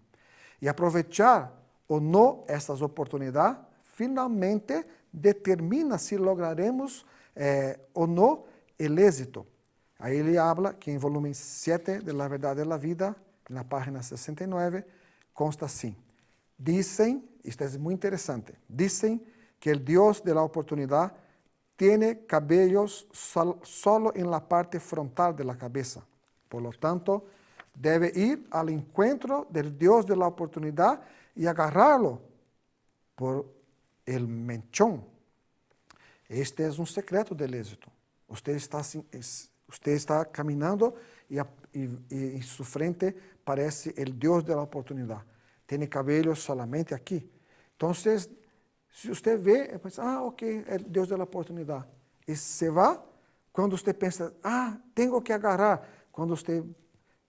E aproveitar ou não essas oportunidades, finalmente determina se lograremos ou não o êxito. Aí ele habla que em volume 7 de La Verdade de la Vida, na página 69, consta assim. Dizem, isto é muito interessante, dizem que o Deus de la oportunidade tiene cabellos solo en la parte frontal de la cabeza. Por lo tanto, debe ir al encuentro del Dios de la oportunidad y agarrarlo por el mechón. Este es un secreto del éxito. Usted está caminando y en su frente parece el Dios de la oportunidad. Tiene cabellos solamente aquí. Entonces, se você vê, pensa, ok, é Deus da oportunidade. E se vai, quando você pensa, tenho que agarrar. Quando você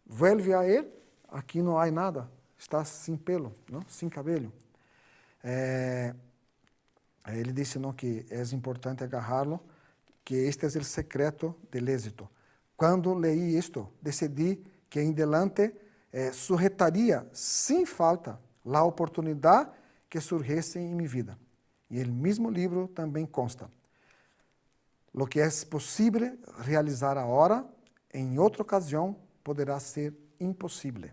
vuelve a ele, aqui não há nada. Está sem pelo, não? Sem cabelo. Ele disse não, que é importante agarrá-lo, que este é o secreto do êxito. Quando leí isto, decidi que em diante sujetaria sem falta a oportunidade que surgisse em minha vida. E o mesmo livro também consta. Lo que é possível realizar agora, em outra ocasião, poderá ser impossível.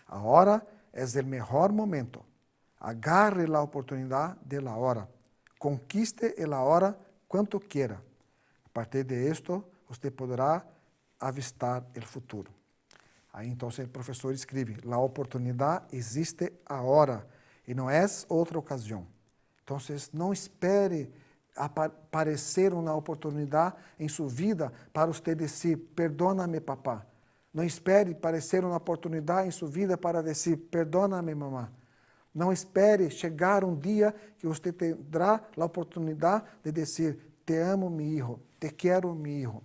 Agora é o melhor momento. Agarre a oportunidade de la hora. Conquiste a hora quanto quiera. A partir de esto, você poderá avistar o futuro. Aí, então, o professor escreve, a oportunidade existe agora e não é outra ocasião. Então, não espere aparecer uma oportunidade em sua vida para você dizer, perdona-me, papá. Não espere aparecer uma oportunidade em sua vida para dizer, perdona-me, mamá. Não espere chegar um dia que você terá a oportunidade de dizer, te amo, meu hijo, te quero, meu hijo.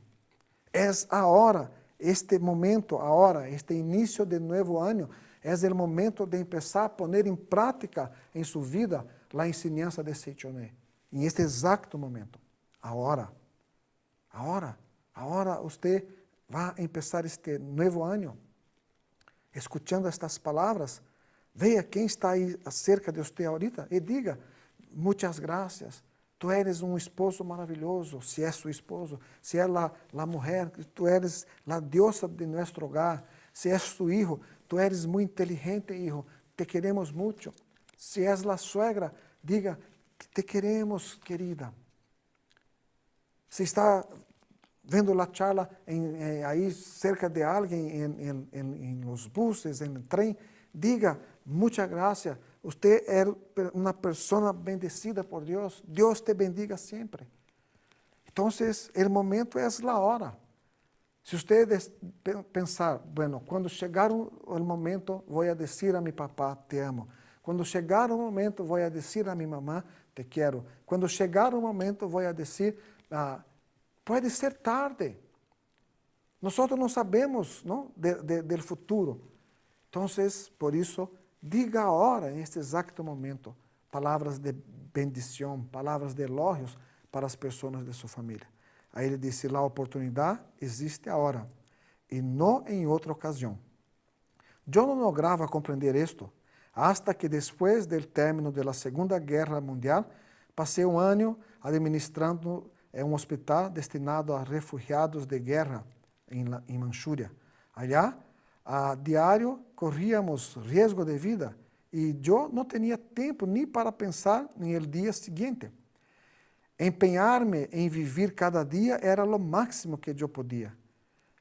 É a hora, este momento, agora, este início de novo ano, é o momento de começar a pôr em prática em sua vida a ensinança de Seichoné. Em este exato momento. Agora você vai começar este novo ano, escutando estas palavras. Veja quem está aí cerca de você ahorita e diga, muitas graças. Tu eres um esposo maravilhoso, se é seu esposo, se é a mulher, tu eres a diosa de nosso hogar, se é seu filho, tu eres muito inteligente, hijo, te queremos muito. Se és a suegra, diga, te queremos, querida. Se está vendo a charla aí cerca de alguém em los buses, em trem, diga, muitas graças, você é uma pessoa bendecida por Deus, Deus te bendiga sempre. Então, o momento é a hora. Se você pensar, bueno, quando chegar o momento, vou dizer a meu papá, te amo. Quando chegar o momento, vou dizer a minha mamã, te quero. Quando chegar o momento, vou dizer, pode ser tarde. Nós não sabemos, não, do futuro. Então, por isso, diga agora, neste exato momento, palavras de bendição, palavras de elogios para as pessoas de sua família. Aí ele disse, a oportunidade existe agora, e não em outra ocasião. Eu não lograva compreender isto, hasta que depois do término da Segunda Guerra Mundial, passei um ano administrando um hospital destinado a refugiados de guerra em Manchúria. Allá, a diário, corríamos risco de vida e eu não tinha tempo nem para pensar no dia seguinte. Empenhar-me em viver cada dia era o máximo que eu podia.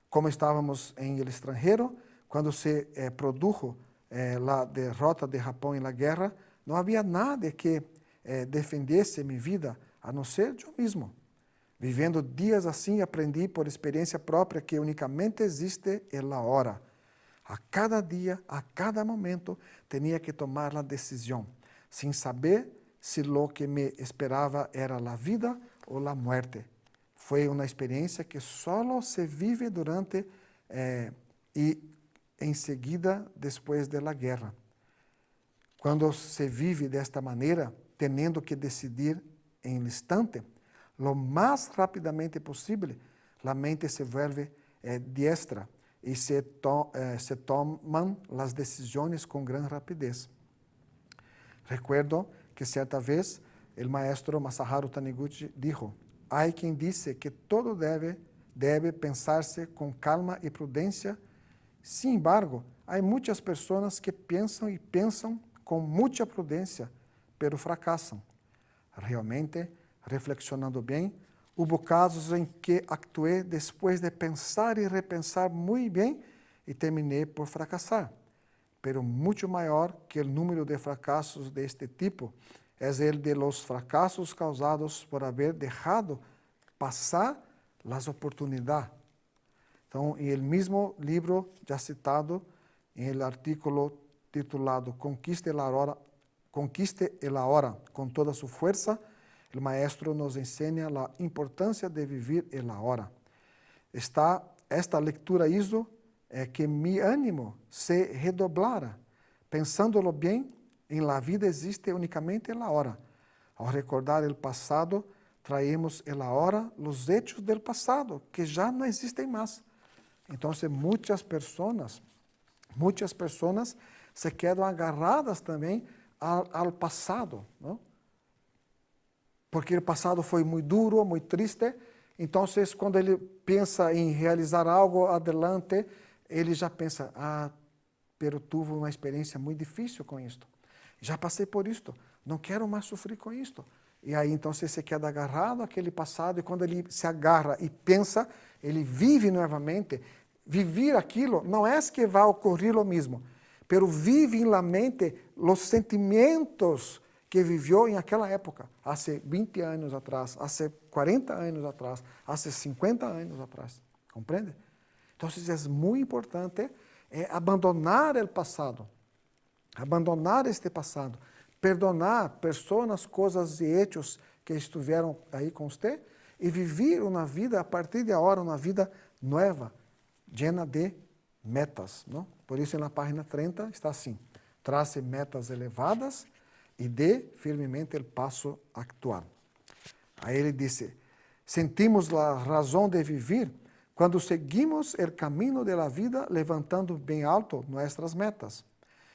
Como estávamos em el estrangeiro, quando se produjo a derrota de Japão na guerra, não havia nada que defendesse minha vida, a não ser eu mesmo. Vivendo dias assim, aprendi por experiência própria que unicamente existe a hora. A cada dia, a cada momento, tinha que tomar a decisão, sem saber se o que me esperava era a vida ou a morte. Foi uma experiência que só se vive durante e em seguida depois da guerra. Quando se vive desta maneira, tendo que decidir em instante, lo mais rapidamente possível, a mente se vuelve diestra e se tomam as decisões com grande rapidez. Recuerdo que certa vez o maestro Masaharu Taniguchi dijo: "Hay quien dice que todo debe pensarse com calma e prudência. Sin embargo, há muitas pessoas que pensam e pensam com muita prudência, pero fracassam." Realmente, reflexionando bem, houve casos em que actuei depois de pensar e repensar muito bem e terminei por fracassar. Pero muito maior que o número de fracassos deste tipo é o de los fracassos causados por haver deixado passar as oportunidades. Então, em el mesmo livro já citado, em el artículo titulado Conquiste la hora com toda sua força, o maestro nos ensina a importância de viver el hora. Esta leitura hizo que mi ânimo se redoblara. Pensándolo bem, em la vida existe unicamente la hora. Ao recordar el passado, traemos el hora los hechos del passado, que já não existem mais. Então, muitas pessoas se quedam agarradas também ao passado, não? Porque o passado foi muito duro, muito triste. Então, quando ele pensa em realizar algo adelante, ele já pensa, pero tive uma experiência muito difícil com isto. Já passei por isto, não quero mais sofrer com isto. E aí, então, você se queda agarrado àquele passado, e quando ele se agarra e pensa, ele vive novamente. Viver aquilo não é que vai ocorrer o mesmo, pero vive na mente os sentimentos que viveu em aquela época, há 20 anos atrás, há 40 anos atrás, há 50 anos atrás. Compreende? Então, é muito importante abandonar o passado, abandonar este passado, perdonar pessoas, coisas e hechos que estiveram aí com você e viver uma vida, a partir de agora, uma vida nova, llena de metas. Não? Por isso, na página 30 está assim: trace metas elevadas e dê firmemente o passo actual. Aí ele disse: sentimos a razão de viver quando seguimos o caminho da vida levantando bem alto nossas metas.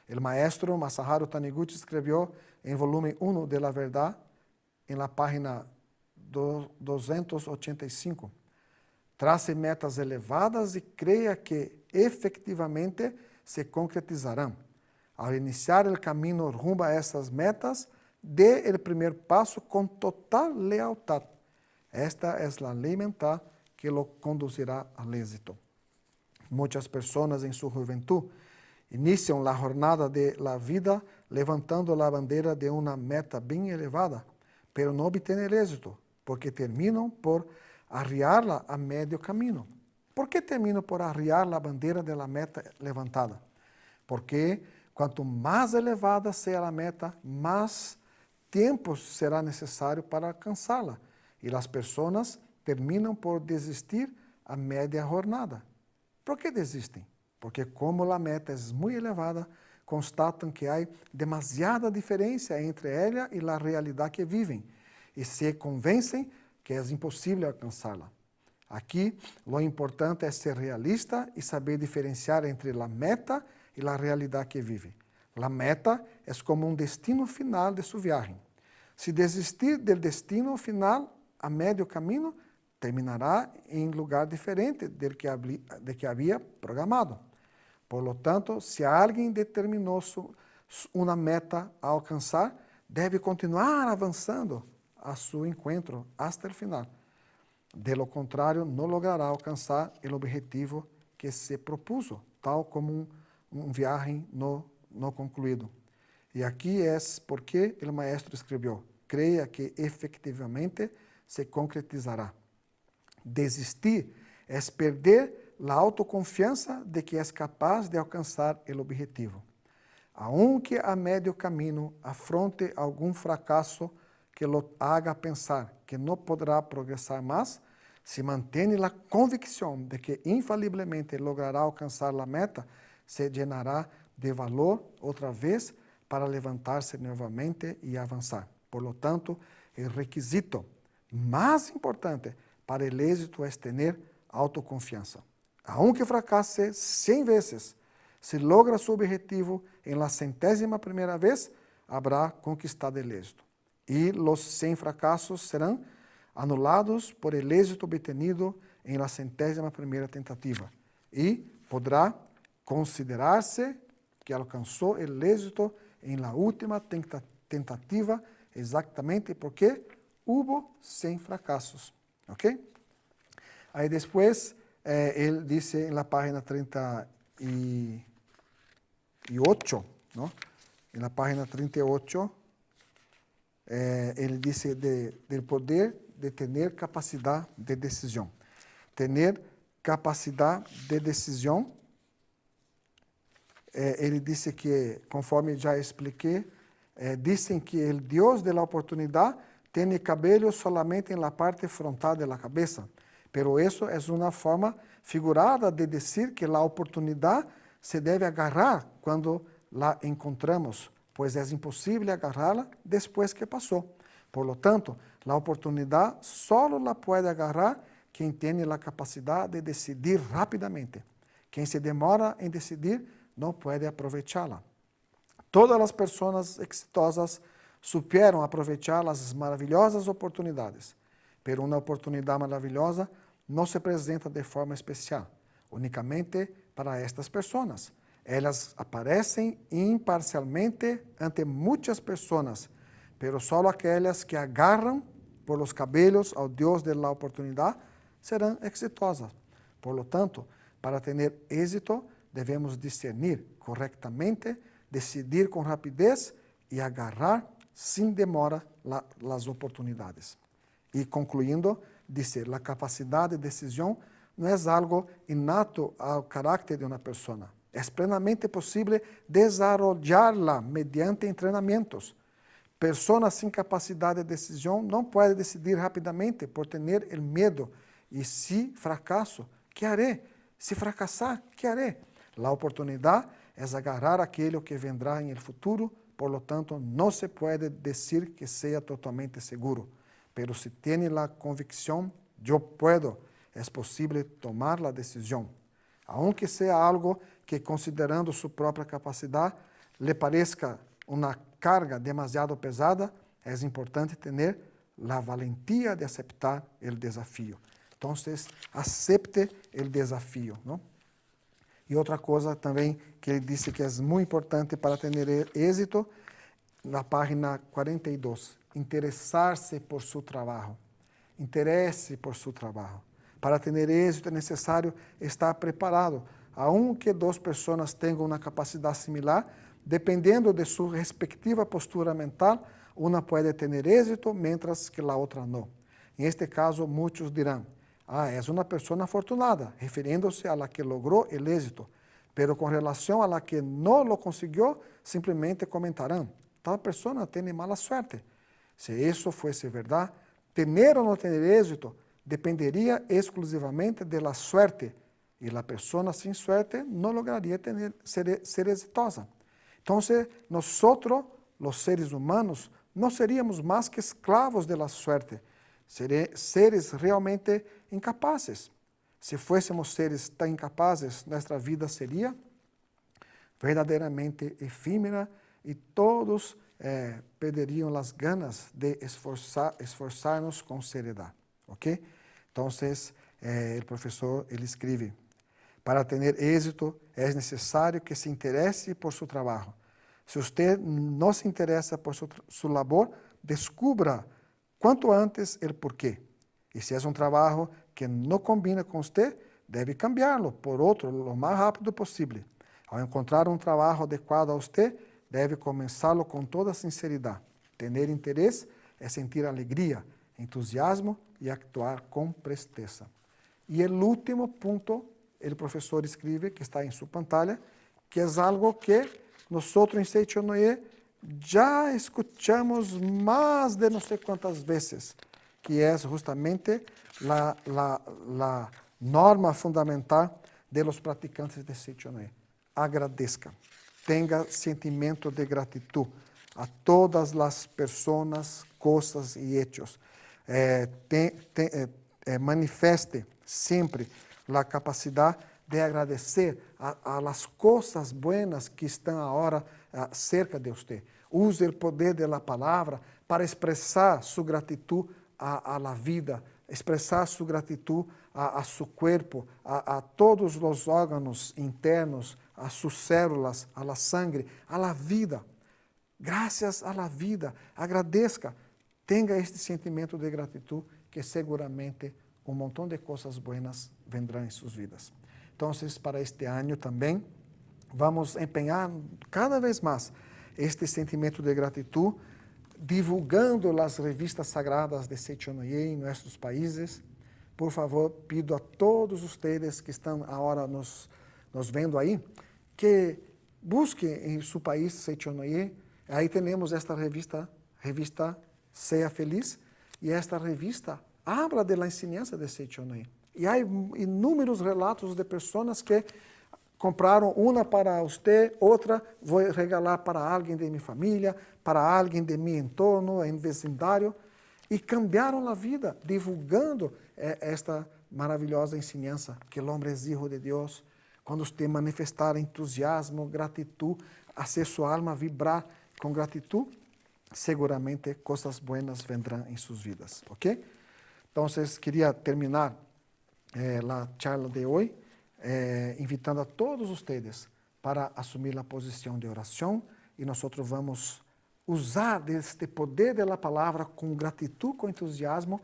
O maestro Masaharu Taniguchi escreveu em volume 1 de La Verdad, em la página 285, trace metas elevadas e creia que efetivamente se concretizarão. Ao iniciar o caminho rumbo a essas metas, dê o primeiro passo com total lealtad. Esta é a lei mental que lo conduzirá ao êxito. Muitas pessoas em sua juventude iniciam a jornada de la vida levantando a bandeira de uma meta bem elevada, pero não obtêm êxito, porque terminam por arriar-la a medio caminho. ¿Por que termino por arriar a bandeira de la meta levantada? Porque quanto mais elevada seja a meta, mais tempo será necessário para alcançá-la. E as pessoas terminam por desistir a média jornada. Por que desistem? porque como a meta é muito elevada, constatam que há demasiada diferença entre ela e a realidade que vivem, e se convencem que é impossível alcançá-la. Aqui, o importante é ser realista e saber diferenciar entre a meta e a realidade que vive. A meta é como um destino final de sua viagem. Se desistir do destino final a médio caminho, terminará em lugar diferente do que havia programado. Por lo tanto, se alguém determinou uma meta a alcançar, deve continuar avançando a seu encontro até o final. De lo contrário, não logrará alcançar o objetivo que se propuso, tal como viagem não concluído. E aqui é porque o maestro escreveu: creia que efetivamente se concretizará. Desistir é perder a autoconfiança de que é capaz de alcançar o objetivo. Aunque a médio caminho afronte algum fracasso que lo haga pensar que não poderá progressar mais, se mantém a convicção de que infalivelmente logrará alcançar a meta, se llenará de valor outra vez para levantar-se novamente e avançar. Por lo tanto, o requisito mais importante para o êxito é ter autoconfiança. Aunque fracasse 100 vezes, se logra seu objetivo em la 100ª vez, habrá conquistado o êxito. E os 100 fracassos serão anulados por el êxito obtenido em la 100ª tentativa. E poderá considerar-se que alcançou o êxito em la última tentativa, exatamente porque houve 100 fracassos. ¿Ok? Aí depois, ele disse na página 38, ¿no? Na página 38, ele disse do poder de ter capacidade de decisão. Ter capacidade de decisão, ele disse que, conforme já expliquei, dizem que o Deus da oportunidade tem cabelo solamente na parte frontal da cabeça, pero isso é uma forma figurada de dizer que a oportunidade se deve agarrar quando la encontramos, pois é impossível agarrá-la depois que passou. Por lo tanto, a oportunidade só la pode agarrar quem tem a capacidade de decidir rapidamente. Quem se demora em decidir não pode aproveitá-la. Todas as pessoas exitosas superam aproveitar as maravilhosas oportunidades, pero uma oportunidade maravilhosa não se apresenta de forma especial, unicamente para estas pessoas. Elas aparecem imparcialmente ante muitas pessoas, pero só aquelas que agarram por los cabelos ao Deus da oportunidade serão exitosas. Por lo tanto, para ter êxito, devemos discernir corretamente, decidir com rapidez e agarrar sem demora as oportunidades. E concluindo, dizer, a capacidade de decisão não é algo inato ao caráter de uma pessoa. É plenamente possível desarrollar-la mediante treinamentos. Pessoas sem capacidade de decisão não podem decidir rapidamente por ter o medo. E se fracasso, que haré? Se fracassar, que haré? A oportunidade é agarrar aquilo que vendrá em el futuro, por lo tanto, não se pode dizer que seja totalmente seguro. Pero se tem a convicção, eu puedo, é possível tomar a decisão. Aunque seja algo que, considerando sua própria capacidade, lhe pareça uma carga demasiado pesada, é importante ter a valentia de aceitar o desafio. Então, acepte o desafio, não? E outra coisa também que ele disse que é muito importante para ter êxito, na página 42, interessar-se por seu trabalho. Interesse por seu trabalho. Para ter êxito é necessário estar preparado. Aunque duas pessoas tenham uma capacidade similar, dependendo de sua respectiva postura mental, uma pode ter êxito, mientras que a outra não. Em este caso, muitos dirão: é uma pessoa afortunada, referindo-se a la que logrou o êxito, pero com relação a la que não lo conseguiu, simplesmente comentarão: tal pessoa tem mala suerte. Se isso fosse verdade, ter ou não ter êxito dependeria exclusivamente da suerte y la persona sin suerte no lograría ser exitosa. Entonces, nosotros, los seres humanos, no seríamos más que esclavos de la suerte, seres realmente incapaces. Si fuésemos seres tan incapazes, nuestra vida sería verdadeiramente efímera y todos perderían las ganas de esforzarnos con seriedad. ¿Ok? Entonces, el profesor, él escribe, para tener éxito es necesario que se interese por su trabajo. Si usted no se interesa por su labor, descubra cuanto antes el porqué. Y si es un trabajo que no combina con usted, debe cambiarlo por otro lo más rápido posible. Ao encontrar um trabalho adequado a você, deve começá-lo com toda sinceridade. Ter interesse é sentir alegria, entusiasmo e actuar com presteza. E o último ponto, o professor escreve, que está em sua pantalla, que é algo que nós em Seichonoye já escutamos mais de não sei quantas vezes, que é justamente a norma fundamental de los praticantes de Seichonoye. Agradeça, tenha sentimento de gratidão a todas as pessoas, coisas e hechos. Manifeste sempre a capacidade de agradecer a las coisas buenas que estão agora cerca de você. Use o poder da palavra para expressar sua gratidão a la vida, expressar sua gratidão a seu corpo, a todos os órgãos internos, a suas células, a la sangre, a la vida. Graças a la vida, agradeça, tenha este sentimento de gratidão que seguramente um montão de coisas buenas vendrão em suas vidas. Então, para este ano também, vamos empenhar cada vez mais este sentimento de gratidão, divulgando as revistas sagradas de Seichonoye em nossos países. Por favor, pido a todos vocês que estão agora nos vendo aí, que busquem em seu país Seichonoye. Aí temos esta revista Sea Feliz, e esta revista habla de la enseñanza de Seichonoye. E há inúmeros relatos de pessoas que compraram uma para você, outra vou regalar para alguém de minha família, para alguém de meu entorno, em vecindário, e cambiaram a vida, divulgando esta maravilhosa ensinança, que o homem é filho de Deus. Quando você manifestar entusiasmo, gratidão, fazer sua alma vibrar com gratidão, seguramente coisas buenas vendrão em suas vidas, ok? Então, queria terminar a charla de hoje, invitando a todos vocês para assumir a posição de oração, e nós vamos usar deste poder da palavra com gratidão, com entusiasmo,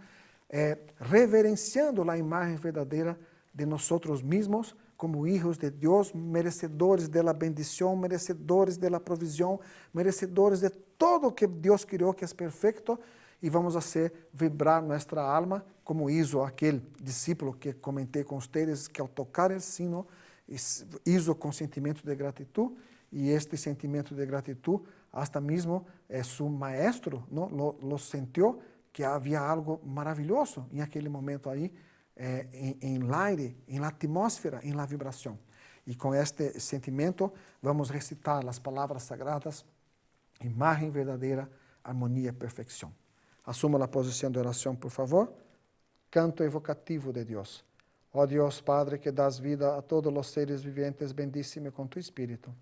reverenciando a imagem verdadeira de nós mesmos como hijos de Deus, merecedores da bendição, merecedores da provisão, merecedores de todo que Deus criou, que é perfeito, e vamos fazer vibrar nossa alma, como hizo aquele discípulo que comentei com vocês, que ao tocar o sino, hizo com sentimento de gratidão, e este sentimento de gratidão, hasta mesmo seu maestro lo sentiu, que havia algo maravilhoso em aquele momento aí, em aire, em atmosfera, em la vibração. E com este sentimento, vamos recitar as palavras sagradas, imagem verdadeira, harmonia, perfeição. Assuma a posição de oração, por favor. Canto evocativo de Deus. Ó Deus Padre, que das vida a todos os seres viventes, bendíceme com tu Espírito.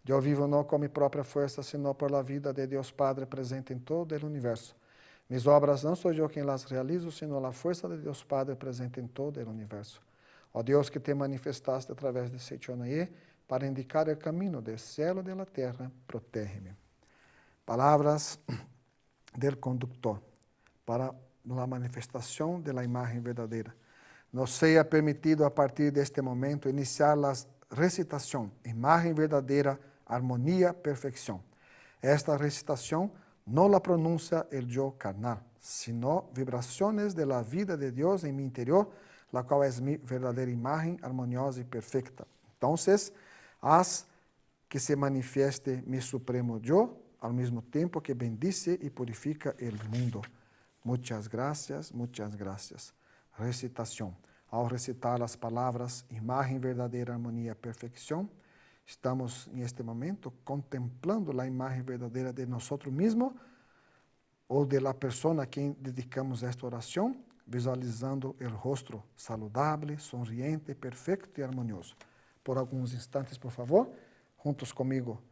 Eu vivo não com minha própria força, senão por la vida de Deus Padre presente em todo o universo. Mis obras não sou eu quem las realizo, senão a força de Deus Padre presente em todo o universo. Ó Deus, que te manifestaste através de Seichonoye para indicar o caminho do céu e da terra, protege-me. Palavras del conductor para a manifestação da imagem verdadeira. Nos seja permitido a partir deste momento iniciar a recitação, imagem verdadeira, harmonia, perfeição. Esta recitação não la pronuncia el yo carnal, sino vibrações de la vida de Deus em meu interior, la qual é minha verdadeira imagem harmoniosa e perfeita. Então, haz que se manifieste mi supremo yo, ao mesmo tempo que bendice e purifica el mundo. Muchas gracias, muchas gracias. Recitação. ao recitar as palavras imagen, verdadeira armonía, perfección, estamos en este momento contemplando la imagen verdadera de nosotros mismos ou de la persona a quem dedicamos esta oração, visualizando o rosto saludável, sonriente, perfeito e harmonioso. Por alguns instantes, por favor, juntos comigo.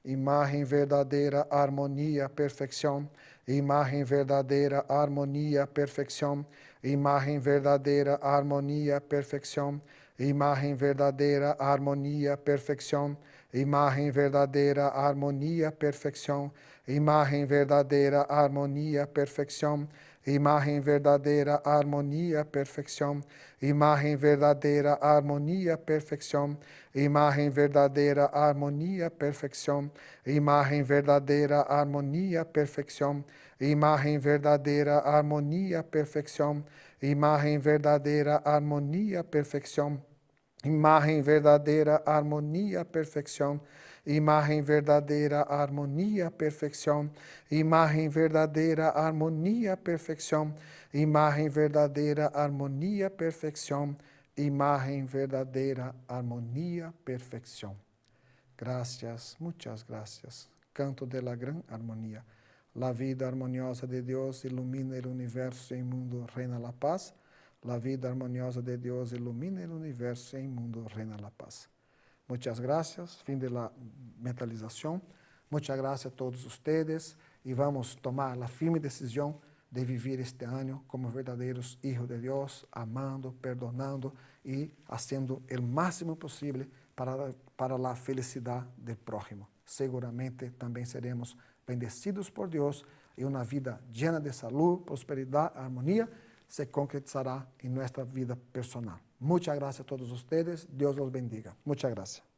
Imagen verdadeira, harmonia, perfeição. Imagen verdadeira, harmonia, perfeição. Imagen verdadeira, harmonia, perfeição. Imagen verdadeira, harmonia, perfeição. Imagen verdadeira, harmonia, perfeição. Imagen verdadeira, harmonia, perfeição. Imagen verdadeira, harmonia, perfeição. Imagen verdadeira, harmonia, perfeição. Imagen verdadeira, harmonia, perfeição. Imagen verdadeira, harmonia, perfeição. Imagen verdadeira, harmonia, perfeição. Imagen verdadeira, harmonia, perfeição. Imagen verdadeira, harmonia, perfeição. Imagen verdadeira, harmonia, perfeição. Imagen verdadeira, harmonia, perfeição. Imagen verdadeira, harmonia, perfeição. Imagen verdadeira, harmonia, perfeição. Gracias, muchas gracias. Canto de la gran armonía. La vida armoniosa de Dios ilumina el universo y el mundo reina la paz. La vida armoniosa de Dios ilumina el universo y el mundo reina la paz. Muchas gracias, fin de la mentalización. Muchas gracias a todos ustedes y vamos a tomar la firme decisión de vivir este año como verdaderos hijos de Dios, amando, perdonando y haciendo el máximo posible para la felicidad del prójimo. Seguramente también seremos bendecidos por Dios y una vida llena de salud, prosperidad, armonía se concretizará en nuestra vida personal. Muchas gracias a todos ustedes. Dios los bendiga. Muchas gracias.